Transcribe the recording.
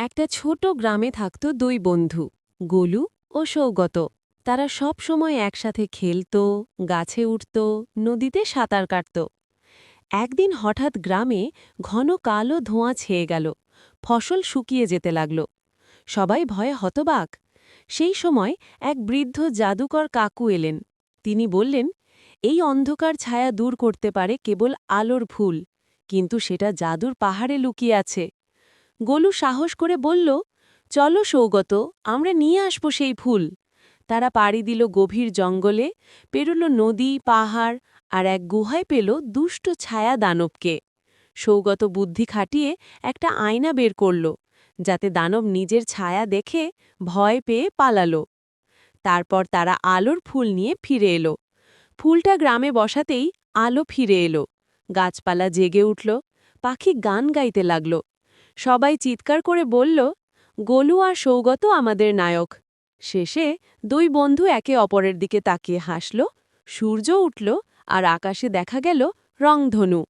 একটা ছোট গ্রামে থাকত দুই বন্ধু, গোলু ও সৌগত। তারা সব সময় একসাথে খেলত, গাছে উঠত, নদীতে সাঁতার কাটত। একদিন হঠাৎ গ্রামে ঘন কালো ধোঁয়া ছেয়ে গেল, ফসল শুকিয়ে যেতে লাগল। সবাই ভয়ে হতবাক। সেই সময় এক বৃদ্ধ জাদুকর কাকু এলেন। তিনি বললেন, এই অন্ধকার ছায়া দূর করতে পারে কেবল আলোর ফুল, কিন্তু সেটা জাদুর পাহাড়ে লুকিয়ে আছে। গোলু সাহস করে বলল, চলো সৌগত, আমরা নিয়ে আসব সেই ফুল। তারা পাড়ি দিল গভীর জঙ্গলে, পেরোল নদী, পাহাড়, আর এক গুহায় পেল দুষ্ট ছায়া দানবকে। সৌগত বুদ্ধি খাটিয়ে একটা আয়না বের করল, যাতে দানব নিজের ছায়া দেখে ভয় পেয়ে পালালো। তারপর তারা আলোর ফুল নিয়ে ফিরে এলো। ফুলটা গ্রামে বসাতেই আলো ফিরে এলো। গাছপালা জেগে উঠল, পাখি গান গাইতে লাগল। সবাই চিৎকার করে বলল, গোলু আর সৌগত আমাদের নায়ক। শেষে দুই বন্ধু একে অপরের দিকে তাকিয়ে হাসল, সূর্য উঠল, আর আকাশে দেখা গেল রংধনু।